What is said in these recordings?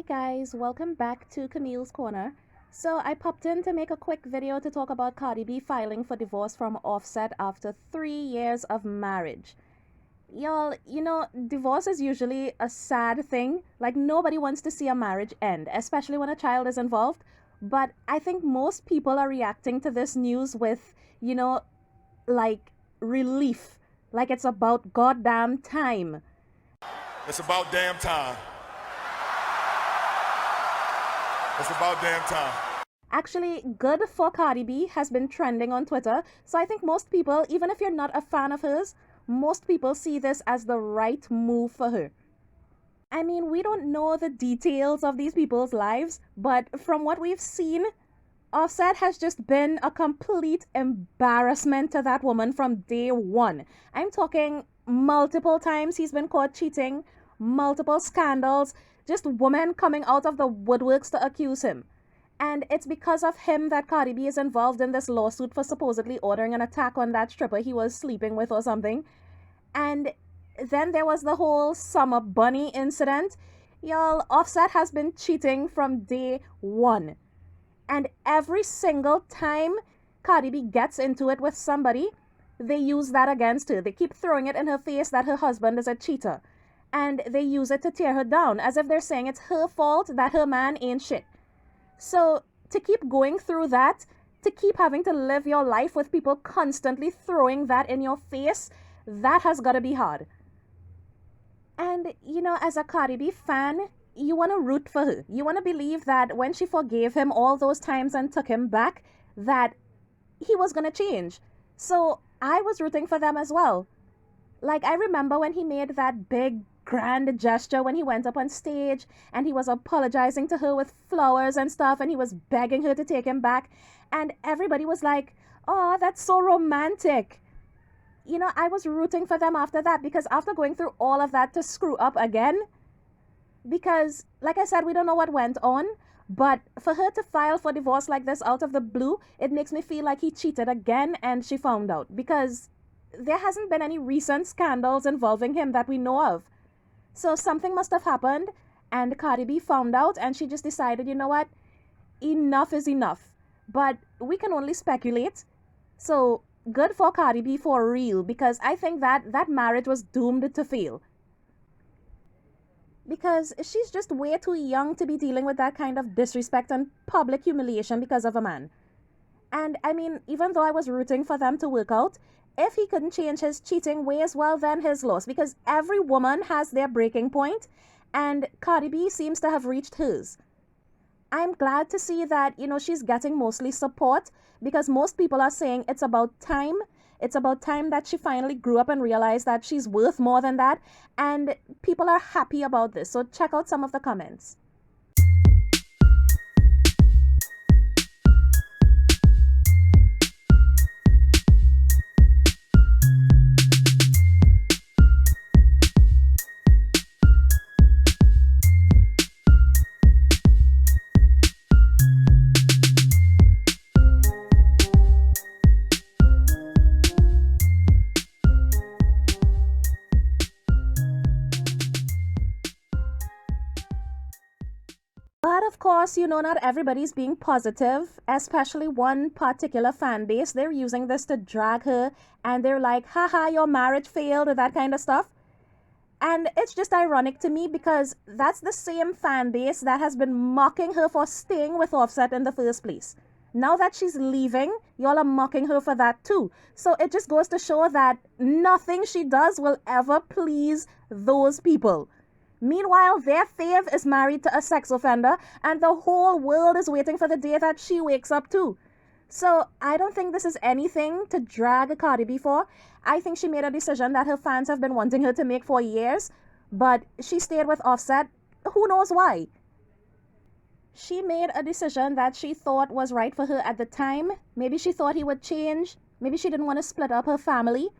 guys, welcome back to Camille's Corner. So I popped in to make a quick video to talk about Cardi B filing for divorce from Offset after 3 years of marriage. Y'all, divorce is usually a sad thing. Like nobody wants to see a marriage end, especially when a child is involved. But I think most people are reacting to this news with, like relief. Like it's about goddamn time. It's about damn time. It's about damn time. Actually, good for Cardi B has been trending on Twitter. So I think most people, even if you're not a fan of hers, most people see this as the right move for her. I mean, we don't know the details of these people's lives, but from what we've seen, Offset has just been a complete embarrassment to that woman from day one. I'm talking multiple times he's been caught cheating, multiple scandals, just women coming out of the woodworks to accuse him. And it's because of him that Cardi B is involved in this lawsuit for supposedly ordering an attack on that stripper he was sleeping with or something. And then there was the whole Summer Bunny incident. Y'all, Offset has been cheating from day one. And every single time Cardi B gets into it with somebody, they use that against her. They keep throwing it in her face that her husband is a cheater. And they use it to tear her down, as if they're saying it's her fault that her man ain't shit. So to keep going through that, to keep having to live your life with people constantly throwing that in your face, that has got to be hard. And, as a Cardi B fan, you want to root for her. You want to believe that when she forgave him all those times and took him back, that he was going to change. So I was rooting for them as well. Like, I remember when he made that big grand gesture when he went up on stage and he was apologizing to her with flowers and stuff and he was begging her to take him back. And everybody was like, oh, that's so romantic. I was rooting for them after that because after going through all of that to screw up again, because like I said, we don't know what went on, but for her to file for divorce like this out of the blue, it makes me feel like he cheated again and she found out because there hasn't been any recent scandals involving him that we know of. So something must have happened and Cardi B found out and she just decided, you know what, enough is enough. But we can only speculate. So good for Cardi B for real because I think that marriage was doomed to fail. Because she's just way too young to be dealing with that kind of disrespect and public humiliation because of a man. And I mean, even though I was rooting for them to work out, if he couldn't change his cheating ways, well, then his loss. Because every woman has their breaking point, and Cardi B seems to have reached hers. I'm glad to see that, she's getting mostly support because most people are saying it's about time. It's about time that she finally grew up and realized that she's worth more than that. And people are happy about this. So check out some of the comments. But of course, not everybody's being positive, especially one particular fan base. They're using this to drag her and they're like, haha, your marriage failed, or that kind of stuff. And it's just ironic to me because that's the same fan base that has been mocking her for staying with Offset in the first place. Now that she's leaving, y'all are mocking her for that too. So it just goes to show that nothing she does will ever please those people. Meanwhile, their fave is married to a sex offender and the whole world is waiting for the day that she wakes up too. So I don't think this is anything to drag Cardi B for. I think she made a decision that her fans have been wanting her to make for years, but she stayed with Offset. Who knows why? She made a decision that she thought was right for her at the time. Maybe she thought he would change. Maybe she didn't want to split up her family.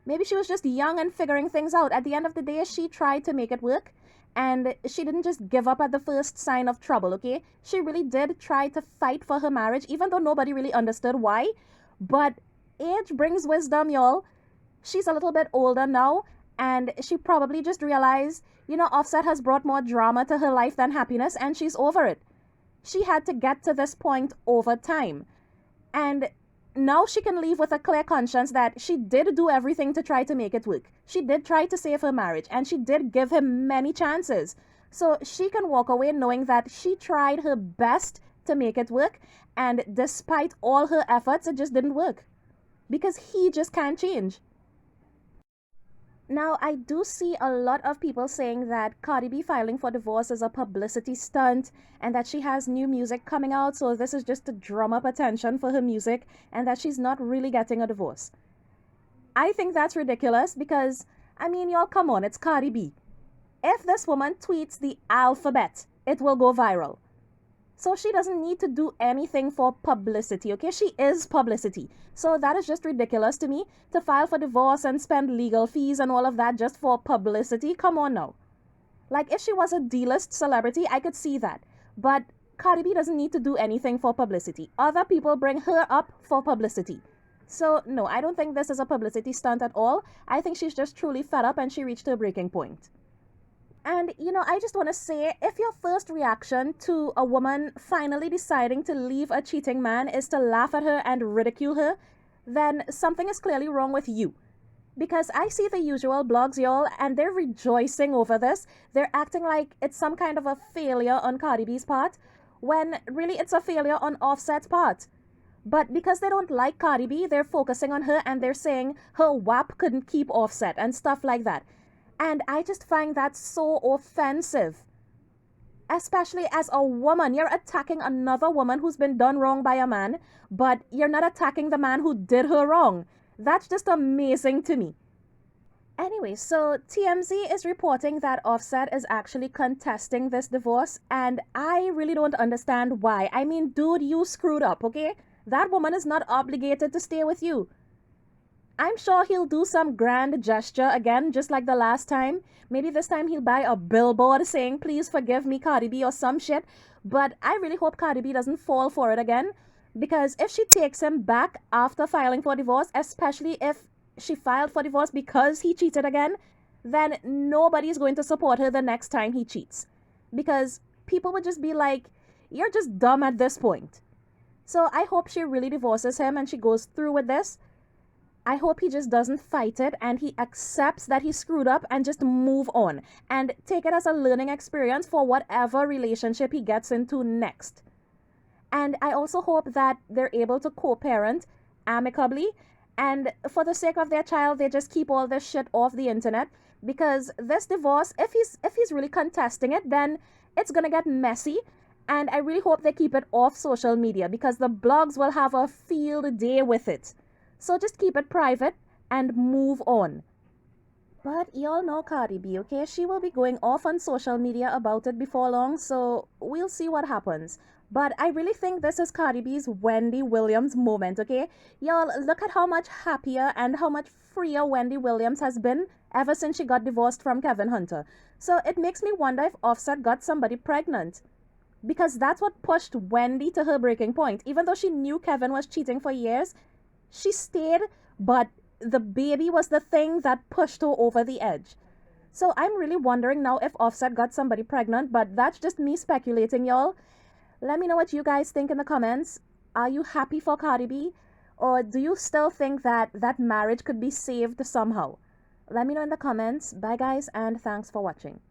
Maybe she was just young and figuring things out. At the end of the day, she tried to make it work. And she didn't just give up at the first sign of trouble, okay? She really did try to fight for her marriage, even though nobody really understood why. But age brings wisdom, y'all. She's a little bit older now, And she probably just realized, Offset has brought more drama to her life than happiness, and she's over it. She had to get to this point over time. And now she can leave with a clear conscience that she did do everything to try to make it work. She did try to save her marriage, and she did give him many chances. So she can walk away knowing that she tried her best to make it work, and despite all her efforts, it just didn't work. Because he just can't change. Now, I do see a lot of people saying that Cardi B filing for divorce is a publicity stunt and that she has new music coming out, so this is just to drum up attention for her music and that she's not really getting a divorce. I think that's ridiculous because, y'all, come on, it's Cardi B. If this woman tweets the alphabet, it will go viral. So she doesn't need to do anything for publicity, okay? She is publicity. So that is just ridiculous to me to file for divorce and spend legal fees and all of that just for publicity. Come on now. Like if she was a D-list celebrity, I could see that. But Cardi B doesn't need to do anything for publicity. Other people bring her up for publicity. So no, I don't think this is a publicity stunt at all. I think she's just truly fed up and she reached her breaking point. And, I just want to say, if your first reaction to a woman finally deciding to leave a cheating man is to laugh at her and ridicule her, then something is clearly wrong with you. Because I see the usual blogs, y'all, and they're rejoicing over this. They're acting like it's some kind of a failure on Cardi B's part, when really it's a failure on Offset's part. But because they don't like Cardi B, they're focusing on her and they're saying her WAP couldn't keep Offset and stuff like that. And I just find that so offensive. Especially as a woman, you're attacking another woman who's been done wrong by a man, but you're not attacking the man who did her wrong. That's just amazing to me. Anyway, so TMZ is reporting that Offset is actually contesting this divorce, and I really don't understand why. Dude, you screwed up, okay? That woman is not obligated to stay with you. I'm sure he'll do some grand gesture again, just like the last time. Maybe this time he'll buy a billboard saying, please forgive me, Cardi B, or some shit. But I really hope Cardi B doesn't fall for it again. Because if she takes him back after filing for divorce, especially if she filed for divorce because he cheated again, then nobody's going to support her the next time he cheats. Because people would just be like, you're just dumb at this point. So I hope she really divorces him and she goes through with this. I hope he just doesn't fight it and he accepts that he screwed up and just move on and take it as a learning experience for whatever relationship he gets into next. And I also hope that they're able to co-parent amicably, and for the sake of their child, they just keep all this shit off the internet, because this divorce, if he's really contesting it, then it's gonna get messy. And I really hope they keep it off social media because the blogs will have a field day with it. So just keep it private and move on. But y'all know Cardi B, okay? She will be going off on social media about it before long, so we'll see what happens. But I really think this is Cardi B's Wendy Williams moment, okay? Y'all, look at how much happier and how much freer Wendy Williams has been ever since she got divorced from Kevin Hunter. So it makes me wonder if Offset got somebody pregnant. Because that's what pushed Wendy to her breaking point. Even though she knew Kevin was cheating for years, she stayed, but the baby was the thing that pushed her over the edge. So I'm really wondering now if Offset got somebody pregnant, but that's just me speculating, y'all. Let me know what you guys think in the comments. Are you happy for Cardi B? Or do you still think that that marriage could be saved somehow? Let me know in the comments. Bye guys, and thanks for watching.